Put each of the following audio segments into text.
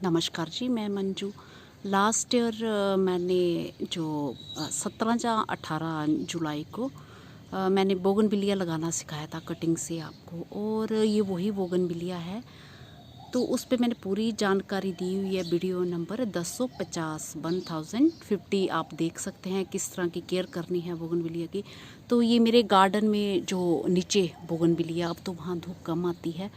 नमस्कार जी, मैं Manju. Last year मैंने जो 17 या 18 जुलाई को मैंने बोगनविलिया लगाना सिखाया था कटिंग से आपको, और ये वही बोगनविलिया है। तो उस पे मैंने पूरी जानकारी दी हुई है। वीडियो नंबर 1050 1050 आप देख सकते हैं किस तरह की केयर करनी है बोगनविलिया की। तो ये मेरे गार्डन में जो नीचे बोगनविलिया, अब तो वहाँ धूप कम आती है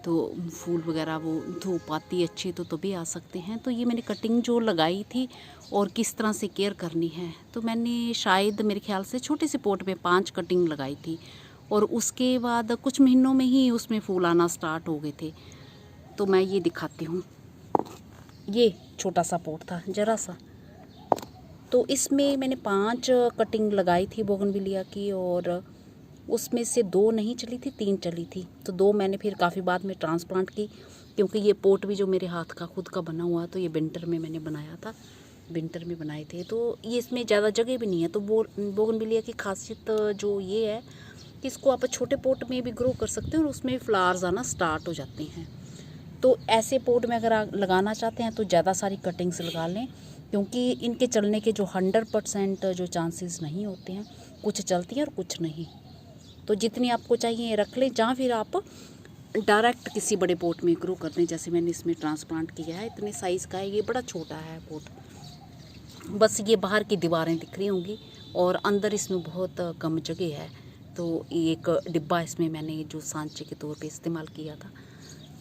तो फूल वगैरह वो धूप आती अच्छी तो तभी आ सकते हैं। तो ये मैंने कटिंग जो लगाई थी और किस तरह से केयर करनी है, तो मैंने शायद मेरे ख्याल से छोटे से पोट में 5 कटिंग लगाई थी, और उसके बाद कुछ महीनों में ही उसमें फूल आना स्टार्ट हो गए थे। तो मैं ये दिखाती हूँ। ये छोटा सा पोट था, ज़रा सा। तो इसमें मैंने 5 कटिंग लगाई थी बोगनविलिया की, और उसमें से 2 नहीं चली थी, 3 चली थी। तो 2 मैंने फिर काफ़ी बाद में ट्रांसप्लांट की, क्योंकि ये पोट भी जो मेरे हाथ का खुद का बना हुआ, तो ये विंटर में मैंने बनाया था, विंटर में बनाए थे। तो ये इसमें ज़्यादा जगह भी नहीं है। तो बोगनविलिया की खासियत जो ये है कि इसको आप छोटे पोट में भी ग्रो कर सकते हैं और उसमें फ्लावर्स आना स्टार्ट हो जाते हैं। तो ऐसे पोट में अगर आप लगाना चाहते हैं तो ज़्यादा सारी कटिंग्स लगा लें, क्योंकि इनके चलने के जो 100% जो चांसेस नहीं होते हैं, कुछ चलती हैं और कुछ नहीं। तो जितनी आपको चाहिए रख लें, जहाँ फिर आप डायरेक्ट किसी बड़े पोट में ग्रो कर दें। जैसे मैंने इसमें ट्रांसप्लांट किया है, इतने साइज़ का है, ये बड़ा छोटा है पोट। बस ये बाहर की दीवारें दिख रही होंगी और अंदर इसमें बहुत कम जगह है। तो एक डिब्बा इसमें मैंने जो सांचे के तौर पे इस्तेमाल किया था।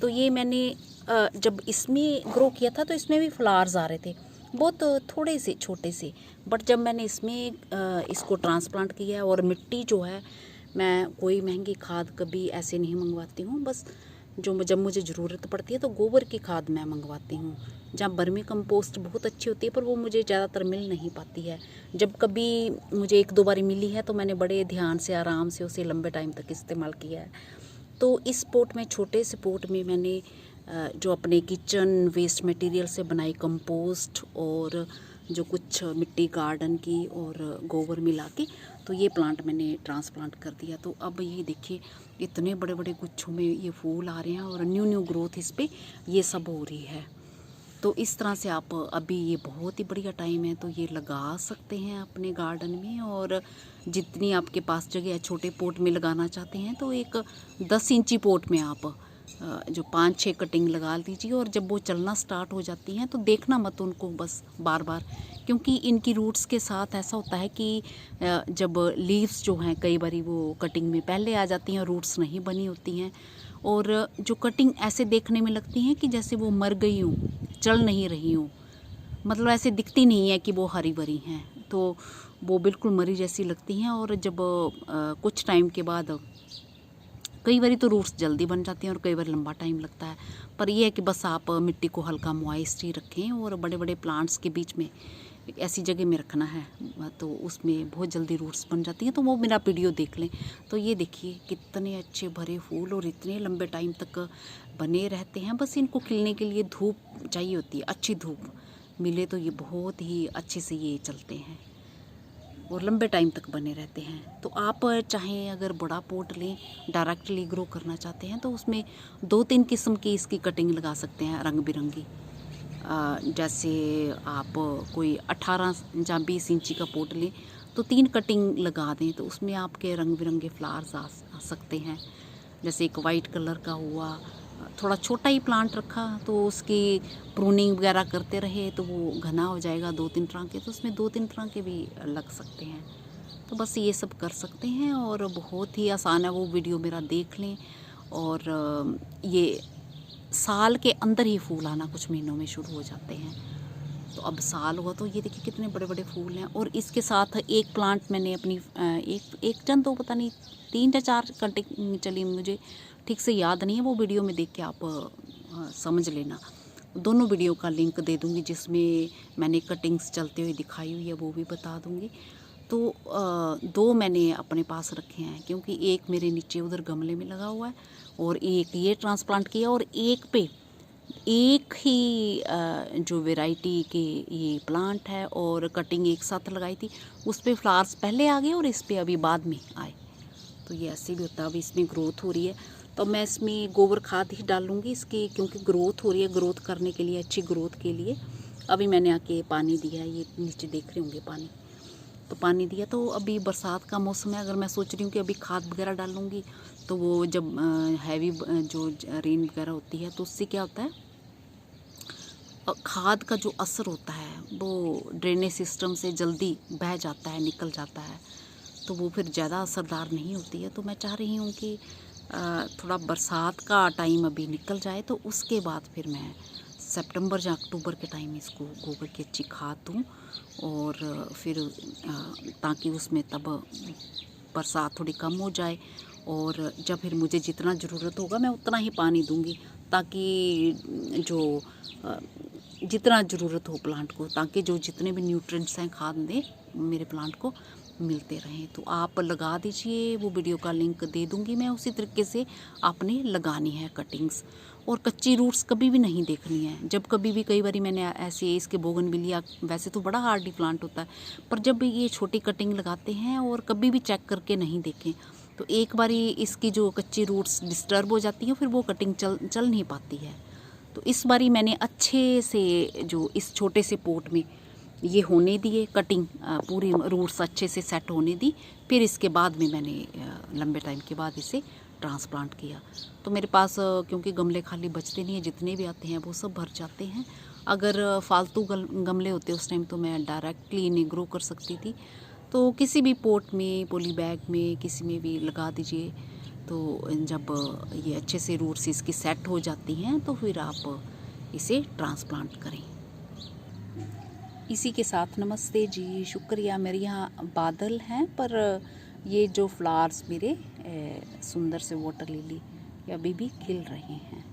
तो ये मैंने जब इसमें ग्रो किया था तो इसमें भी फ्लावर्स आ रहे थे, बहुत थोड़े से छोटे से। बट जब मैंने इसमें इसको ट्रांसप्लांट किया है, और मिट्टी जो है, मैं कोई महंगी खाद कभी ऐसे नहीं मंगवाती हूँ। बस जब मुझे ज़रूरत पड़ती है तो गोबर की खाद मैं मंगवाती हूँ। जहाँ वर्मी कंपोस्ट बहुत अच्छी होती है, पर वो मुझे ज़्यादातर मिल नहीं पाती है। जब कभी मुझे 1-2 बार मिली है तो मैंने बड़े ध्यान से आराम से उसे लंबे टाइम तक इस्तेमाल किया है। तो इस पोट में, छोटे से पोट में, मैंने जो अपने किचन वेस्ट मटेरियल से बनाई कंपोस्ट और जो कुछ मिट्टी गार्डन की और गोबर मिला के, तो ये प्लांट मैंने ट्रांसप्लांट कर दिया। तो अब ये देखिए इतने बड़े बड़े गुच्छों में ये फूल आ रहे हैं और न्यू ग्रोथ इस पर ये सब हो रही है। तो इस तरह से आप, अभी ये बहुत ही बढ़िया टाइम है, तो ये लगा सकते हैं अपने गार्डन में। और जितनी आपके पास जगह है, छोटे पोट में लगाना चाहते हैं तो एक 10 इंची पोट में आप जो 5-6 कटिंग लगा दीजिए। और जब वो चलना स्टार्ट हो जाती हैं तो देखना मत उनको बस बार बार, क्योंकि इनकी रूट्स के साथ ऐसा होता है कि जब लीव्स जो हैं, कई बार वो कटिंग में पहले आ जाती हैं, रूट्स नहीं बनी होती हैं, और जो कटिंग ऐसे देखने में लगती हैं कि जैसे वो मर गई हूँ, चल नहीं रही हूँ। मतलब ऐसे दिखती नहीं है कि वो हरी भरी हैं, तो वो बिल्कुल मरी जैसी लगती हैं। और जब कुछ टाइम के बाद, कई बार तो रूट्स जल्दी बन जाती हैं और कई बार लंबा टाइम लगता है। पर यह है कि बस आप मिट्टी को हल्का मॉइस्ट ही रखें, और बड़े बड़े प्लांट्स के बीच में ऐसी जगह में रखना है, तो उसमें बहुत जल्दी रूट्स बन जाती हैं। तो वो मेरा वीडियो देख लें। तो ये देखिए कितने अच्छे भरे फूल और इतने लंबे टाइम तक बने रहते हैं। बस इनको खिलने के लिए धूप चाहिए होती है, अच्छी धूप मिले तो ये बहुत ही अच्छे से ये चलते हैं और लंबे टाइम तक बने रहते हैं। तो आप चाहें अगर बड़ा पोट लें, डायरेक्टली ग्रो करना चाहते हैं, तो उसमें 2-3 किस्म की इसकी कटिंग लगा सकते हैं, रंग बिरंगी। जैसे आप कोई 18 या 20 इंची का पोट लें तो 3 कटिंग लगा दें, तो उसमें आपके रंग बिरंगे फ्लावर्स आ सकते हैं। जैसे एक वाइट कलर का हुआ, थोड़ा छोटा ही प्लांट रखा तो उसकी प्रूनिंग वगैरह करते रहे तो वो घना हो जाएगा 2-3 तरह के, तो उसमें 2-3 तरह के भी लग सकते हैं। तो बस ये सब कर सकते हैं और बहुत ही आसान है। वो वीडियो मेरा देख लें, और ये साल के अंदर ही फूल आना कुछ महीनों में शुरू हो जाते हैं। तो अब साल हुआ तो ये देखिए कितने बड़े बड़े फूल हैं। और इसके साथ एक प्लांट मैंने अपनी एक जन तो पता नहीं 3 या 4 कटिंग चली, मुझे ठीक से याद नहीं है। वो वीडियो में देख के आप समझ लेना। दोनों वीडियो का लिंक दे दूँगी, जिसमें मैंने कटिंग्स चलते हुए दिखाई हुई है वो भी बता दूँगी। तो 2 मैंने अपने पास रखे हैं, क्योंकि एक मेरे नीचे उधर गमले में लगा हुआ है और एक ये ट्रांसप्लांट किया, और एक पे एक ही जो वैरायटी के ये प्लांट है और कटिंग एक साथ लगाई थी, उस पे फ्लावर्स पहले आ गए और इस पे अभी बाद में आए। तो ये ऐसे भी होता है। अभी इसमें ग्रोथ हो रही है, तो मैं इसमें गोबर खाद ही डालूँगी इसकी, क्योंकि ग्रोथ हो रही है, ग्रोथ करने के लिए, अच्छी ग्रोथ के लिए। अभी मैंने आके पानी दिया है, ये नीचे देख रहे होंगे पानी, तो पानी दिया। तो अभी बरसात का मौसम है, अगर मैं सोच रही हूँ कि अभी खाद वगैरह डालूँगी तो वो जब हैवी जो रेन वगैरह होती है तो उससे क्या होता है, खाद का जो असर होता है वो ड्रेनेज सिस्टम से जल्दी बह जाता है, निकल जाता है, तो वो फिर ज़्यादा असरदार नहीं होती है। तो मैं चाह रही हूँ कि थोड़ा बरसात का टाइम अभी निकल जाए, तो उसके बाद फिर मैं सितंबर या अक्टूबर के टाइम इसको गोबर की अच्छी खाद दूँ, और फिर ताकि उसमें तब बरसात थोड़ी कम हो जाए, और जब फिर मुझे जितना ज़रूरत होगा मैं उतना ही पानी दूँगी, ताकि जो जितना ज़रूरत हो प्लांट को, ताकि जो जितने भी न्यूट्रिएंट्स हैं खाद में मेरे प्लांट को मिलते रहें। तो आप लगा दीजिए, वो वीडियो का लिंक दे दूँगी मैं, उसी तरीके से आपने लगानी है कटिंग्स। और कच्ची रूट्स कभी भी नहीं देखनी है। जब कभी भी, कई बारी मैंने ऐसे इसके बोगनविलिया वैसे तो बड़ा हार्डी प्लांट होता है, पर जब भी ये छोटी कटिंग लगाते हैं और कभी भी चेक करके नहीं देखें, तो एक बारी इसकी जो कच्ची रूट्स डिस्टर्ब हो जाती हैं, फिर वो कटिंग चल नहीं पाती है। तो इस बारी मैंने अच्छे से जो इस छोटे से पोट में ये होने दिए, कटिंग पूरी रूट्स अच्छे से सेट होने दी, फिर इसके बाद में मैंने लंबे टाइम के बाद इसे ट्रांसप्लांट किया। तो मेरे पास क्योंकि गमले खाली बचते नहीं हैं, जितने भी आते हैं वो सब भर जाते हैं। अगर फालतू गमले होते उस टाइम तो मैं डायरेक्टली इन्हें ग्रो कर सकती थी। तो किसी भी पोट में, पॉली बैग में, किसी में भी लगा दीजिए। तो जब ये अच्छे से रूट्स इसकी सेट हो जाती हैं तो फिर आप इसे ट्रांसप्लांट करें। इसी के साथ नमस्ते जी, शुक्रिया। मेरे यहाँ बादल हैं, पर ये जो फ्लावर्स मेरे सुंदर से वाटर लिली ये अभी भी खिल रहे हैं।